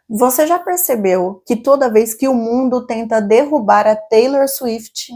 Você já percebeu que toda vez que o mundo tenta derrubar a Taylor Swift,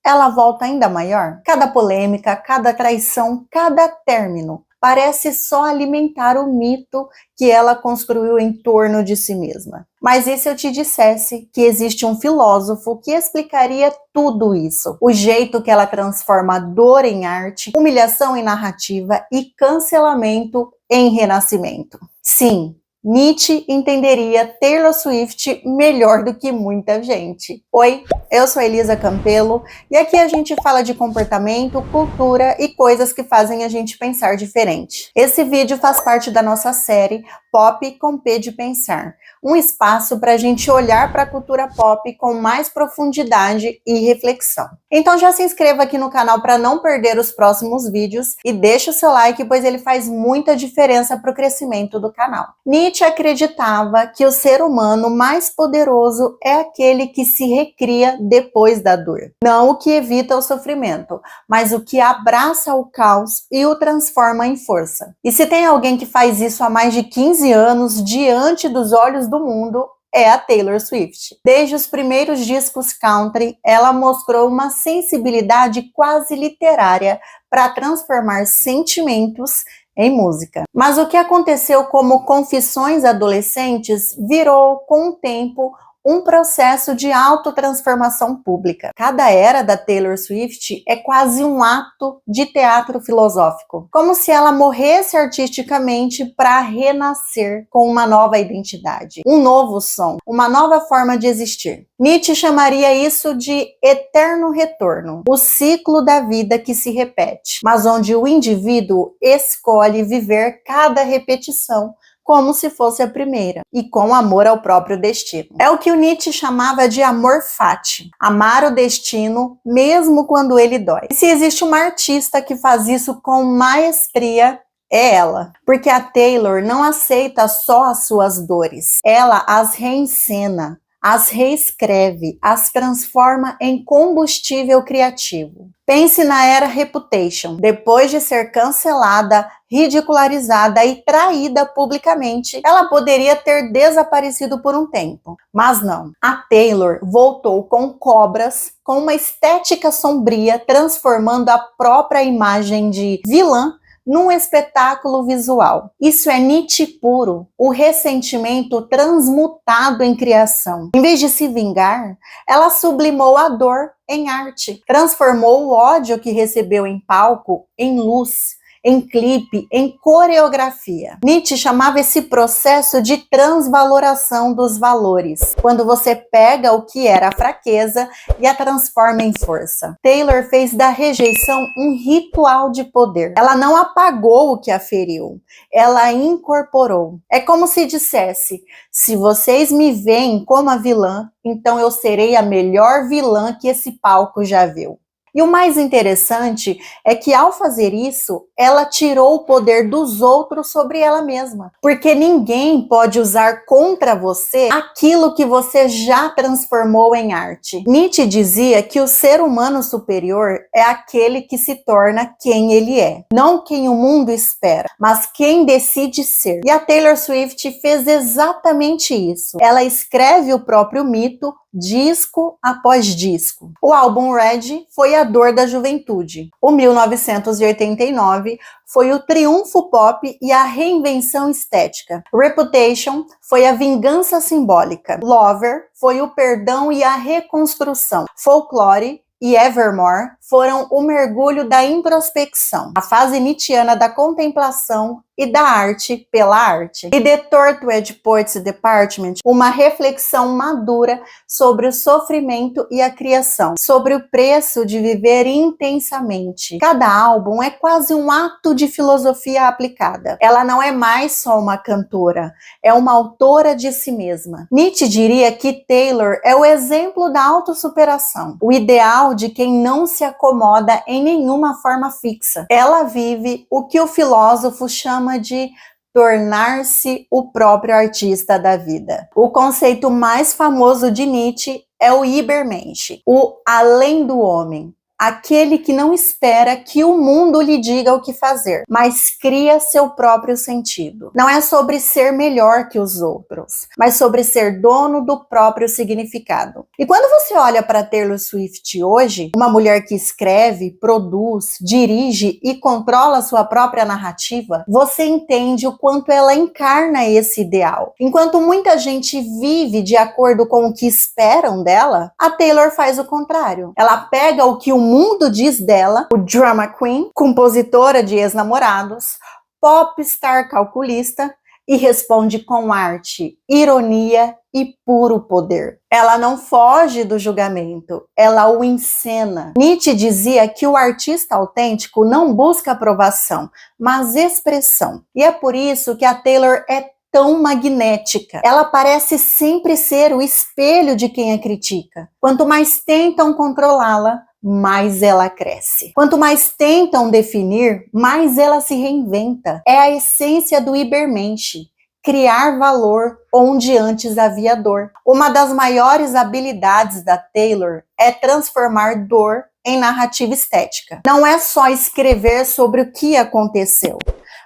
ela volta ainda maior? Cada polêmica, cada traição, cada término parece só alimentar o mito que ela construiu em torno de si mesma. Mas e se eu te dissesse que existe um filósofo que explicaria tudo isso? O jeito que ela transforma a dor em arte, humilhação em narrativa e cancelamento em renascimento. Sim, Nietzsche entenderia Taylor Swift melhor do que muita gente. Oi, eu sou Elisa Campelo e aqui a gente fala de comportamento, cultura e coisas que fazem a gente pensar diferente. Esse vídeo faz parte da nossa série Pop com P de Pensar, um espaço para a gente olhar para a cultura pop com mais profundidade e reflexão. Então já se inscreva aqui no canal para não perder os próximos vídeos e deixa o seu like, pois ele faz muita diferença para o crescimento do canal. Nietzsche acreditava que o ser humano mais poderoso é aquele que se recria depois da dor. Não o que evita o sofrimento, mas o que abraça o caos e o transforma em força. E se tem alguém que faz isso há mais de 15 anos diante dos olhos do mundo, é a Taylor Swift. Desde os primeiros discos country, ela mostrou uma sensibilidade quase literária para transformar sentimentos em música. Mas o que aconteceu como confissões adolescentes virou, com o tempo, um processo de autotransformação pública. Cada era da Taylor Swift é quase um ato de teatro filosófico, como se ela morresse artisticamente para renascer com uma nova identidade, um novo som, uma nova forma de existir. Nietzsche chamaria isso de eterno retorno, o ciclo da vida que se repete, mas onde o indivíduo escolhe viver cada repetição como se fosse a primeira, e com amor ao próprio destino. É o que o Nietzsche chamava de amor fati, amar o destino mesmo quando ele dói. E se existe uma artista que faz isso com maestria, é ela, porque a Taylor não aceita só as suas dores, ela as reencena, as reescreve, as transforma em combustível criativo. Pense na era Reputation. Depois de ser cancelada, ridicularizada e traída publicamente, ela poderia ter desaparecido por um tempo. Mas não. A Taylor voltou com cobras, com uma estética sombria, transformando a própria imagem de vilã num espetáculo visual. Isso é Nietzsche puro, o ressentimento transmutado em criação. Em vez de se vingar, ela sublimou a dor em arte, transformou o ódio que recebeu em palco em luz, em clipe, em coreografia. Nietzsche chamava esse processo de transvaloração dos valores, quando você pega o que era fraqueza e a transforma em força. Taylor fez da rejeição um ritual de poder. Ela não apagou o que a feriu, ela incorporou. É como se dissesse: se vocês me veem como a vilã, então eu serei a melhor vilã que esse palco já viu. E o mais interessante é que, ao fazer isso, ela tirou o poder dos outros sobre ela mesma. Porque ninguém pode usar contra você aquilo que você já transformou em arte. Nietzsche dizia que o ser humano superior é aquele que se torna quem ele é. Não quem o mundo espera, mas quem decide ser. E a Taylor Swift fez exatamente isso. Ela escreve o próprio mito, disco após disco. O álbum Red foi a dor da juventude. O 1989 foi o triunfo pop e a reinvenção estética. Reputation foi a vingança simbólica. Lover foi o perdão e a reconstrução. Folklore e Evermore foram o mergulho da introspecção, a fase nietzschiana da contemplação e da arte pela arte. E The Tortured Poets Department, uma reflexão madura sobre o sofrimento e a criação, sobre o preço de viver intensamente. Cada álbum é quase um ato de filosofia aplicada. Ela não é mais só uma cantora, é uma autora de si mesma. Nietzsche diria que Taylor é o exemplo da autossuperação, o ideal de quem não se acomoda em nenhuma forma fixa. Ela vive o que o filósofo chama de tornar-se o próprio artista da vida. O conceito mais famoso de Nietzsche é o Übermensch, o além do homem, aquele que não espera que o mundo lhe diga o que fazer, mas cria seu próprio sentido. Não é sobre ser melhor que os outros, mas sobre ser dono do próprio significado. E quando você olha para Taylor Swift hoje, uma mulher que escreve, produz, dirige e controla sua própria narrativa, você entende o quanto ela encarna esse ideal. Enquanto muita gente vive de acordo com o que esperam dela, a Taylor faz o contrário. Ela pega o que o mundo diz dela, o drama queen, compositora de ex-namorados, popstar calculista, e responde com arte, ironia e puro poder. Ela não foge do julgamento, ela o encena. Nietzsche dizia que o artista autêntico não busca aprovação, mas expressão. E é por isso que a Taylor é tão magnética. Ela parece sempre ser o espelho de quem a critica. Quanto mais tentam controlá-la, mais ela cresce. Quanto mais tentam definir, mais ela se reinventa. É a essência do Übermensch, criar valor onde antes havia dor. Uma das maiores habilidades da Taylor é transformar dor em narrativa estética. Não é só escrever sobre o que aconteceu,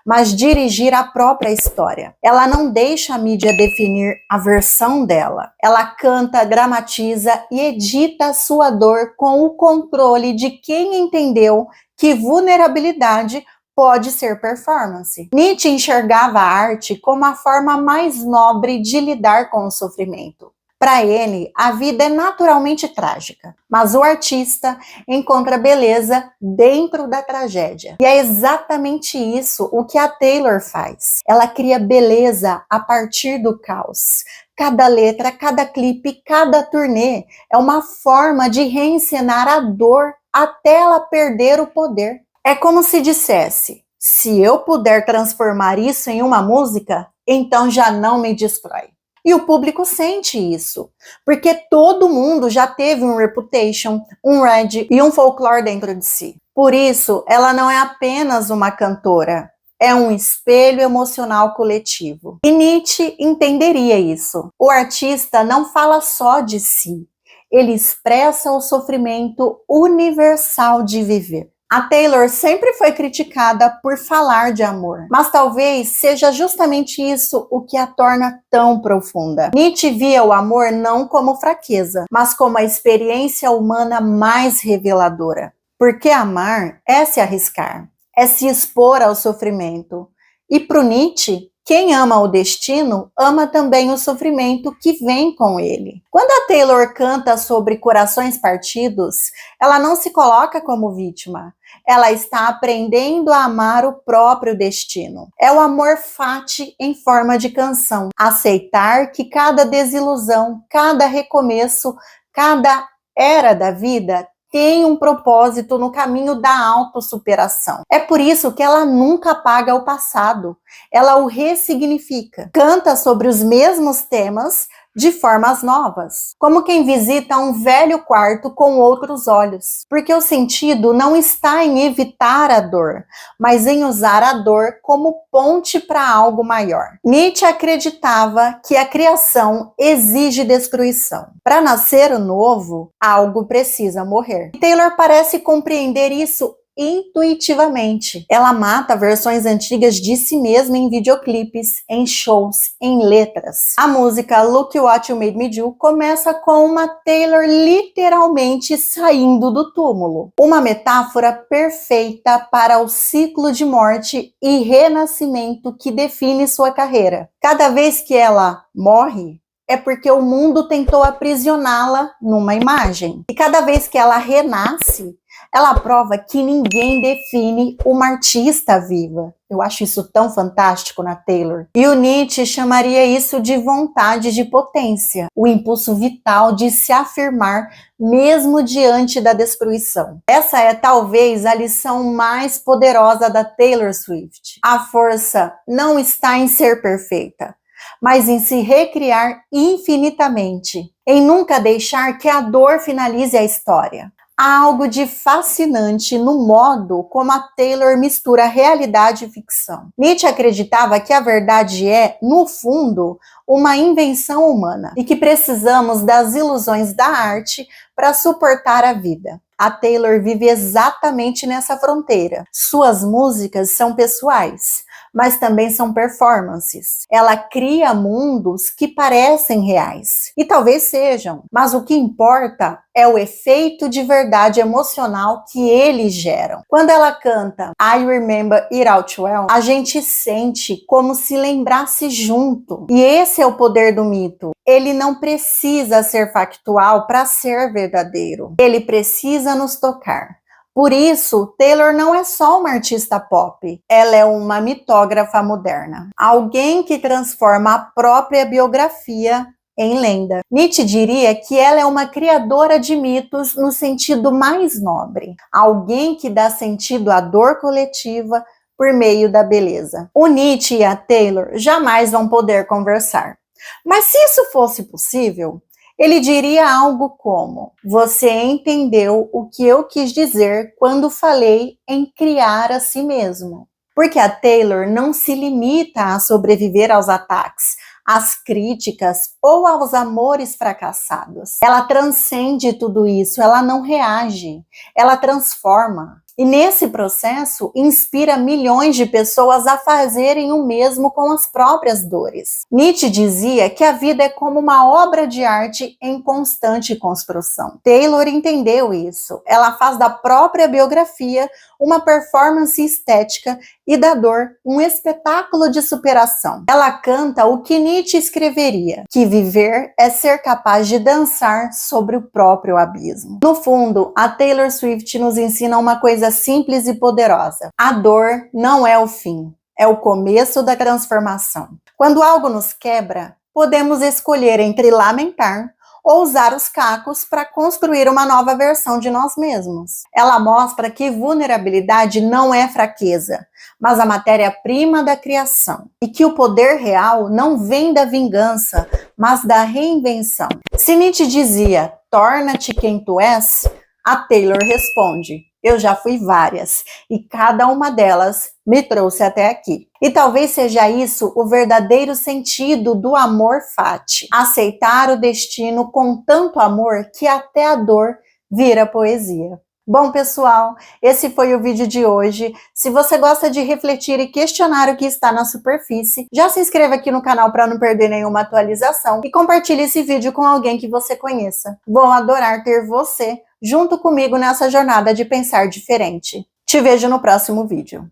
mas dirigir a própria história. Ela não deixa a mídia definir a versão dela. Ela canta, dramatiza e edita a sua dor com o controle de quem entendeu que vulnerabilidade pode ser performance. Nietzsche enxergava a arte como a forma mais nobre de lidar com o sofrimento. Para ele, a vida é naturalmente trágica, mas o artista encontra beleza dentro da tragédia. E é exatamente isso o que a Taylor faz. Ela cria beleza a partir do caos. Cada letra, cada clipe, cada turnê é uma forma de reencenar a dor até ela perder o poder. É como se dissesse: se eu puder transformar isso em uma música, então já não me destrói. E o público sente isso, porque todo mundo já teve um Reputation, um Red e um Folklore dentro de si. Por isso, ela não é apenas uma cantora, é um espelho emocional coletivo. E Nietzsche entenderia isso. O artista não fala só de si, ele expressa o sofrimento universal de viver. A Taylor sempre foi criticada por falar de amor, mas talvez seja justamente isso o que a torna tão profunda. Nietzsche via o amor não como fraqueza, mas como a experiência humana mais reveladora. Porque amar é se arriscar, é se expor ao sofrimento. E para o Nietzsche, quem ama o destino, ama também o sofrimento que vem com ele. Quando a Taylor canta sobre corações partidos, ela não se coloca como vítima. Ela está aprendendo a amar o próprio destino. É o amor fati em forma de canção. Aceitar que cada desilusão, cada recomeço, cada era da vida tem um propósito no caminho da autossuperação. É por isso que ela nunca apaga o passado, ela o ressignifica. Canta sobre os mesmos temas de formas novas, como quem visita um velho quarto com outros olhos, porque o sentido não está em evitar a dor, mas em usar a dor como ponte para algo maior. Nietzsche acreditava que a criação exige destruição. Para nascer o novo, algo precisa morrer. E Taylor parece compreender isso intuitivamente. Ela mata versões antigas de si mesma em videoclipes, em shows, em letras. A música Look What You Made Me Do começa com uma Taylor literalmente saindo do túmulo. Uma metáfora perfeita para o ciclo de morte e renascimento que define sua carreira. Cada vez que ela morre, é porque o mundo tentou aprisioná-la numa imagem. E cada vez que ela renasce, ela prova que ninguém define uma artista viva. Eu acho isso tão fantástico na Taylor. E o Nietzsche chamaria isso de vontade de potência, o impulso vital de se afirmar mesmo diante da destruição. Essa é talvez a lição mais poderosa da Taylor Swift. A força não está em ser perfeita, mas em se recriar infinitamente, em nunca deixar que a dor finalize a história. Há algo de fascinante no modo como a Taylor mistura realidade e ficção. Nietzsche acreditava que a verdade é, no fundo, uma invenção humana e que precisamos das ilusões da arte para suportar a vida. A Taylor vive exatamente nessa fronteira. Suas músicas são pessoais, mas também são performances. Ela cria mundos que parecem reais. E talvez sejam, mas o que importa é o efeito de verdade emocional que eles geram. Quando ela canta I Remember It Out Well, a gente sente como se lembrasse junto. E esse é o poder do mito. Ele não precisa ser factual para ser verdadeiro. Ele precisa nos tocar. Por isso, Taylor não é só uma artista pop, ela é uma mitógrafa moderna. Alguém que transforma a própria biografia em lenda. Nietzsche diria que ela é uma criadora de mitos no sentido mais nobre. Alguém que dá sentido à dor coletiva por meio da beleza. O Nietzsche e a Taylor jamais vão poder conversar. Mas se isso fosse possível, ele diria algo como: você entendeu o que eu quis dizer quando falei em criar a si mesmo. Porque a Taylor não se limita a sobreviver aos ataques, às críticas ou aos amores fracassados. Ela transcende tudo isso, ela não reage, ela transforma. E nesse processo, inspira milhões de pessoas a fazerem o mesmo com as próprias dores. Nietzsche dizia que a vida é como uma obra de arte em constante construção. Taylor entendeu isso. Ela faz da própria biografia uma performance estética e da dor um espetáculo de superação. Ela canta o que Nietzsche escreveria, que viver é ser capaz de dançar sobre o próprio abismo. No fundo, a Taylor Swift nos ensina uma coisa simples e poderosa. A dor não é o fim, é o começo da transformação. Quando algo nos quebra, podemos escolher entre lamentar ou usar os cacos para construir uma nova versão de nós mesmos. Ela mostra que vulnerabilidade não é fraqueza, mas a matéria-prima da criação, e que o poder real não vem da vingança, mas da reinvenção. Se Nietzsche dizia, torna-te quem tu és, a Taylor responde, eu já fui várias, e cada uma delas me trouxe até aqui. E talvez seja isso o verdadeiro sentido do amor fati. Aceitar o destino com tanto amor que até a dor vira poesia. Bom, pessoal, esse foi o vídeo de hoje. Se você gosta de refletir e questionar o que está na superfície, já se inscreva aqui no canal para não perder nenhuma atualização e compartilhe esse vídeo com alguém que você conheça. Vou adorar ter você junto comigo nessa jornada de pensar diferente. Te vejo no próximo vídeo.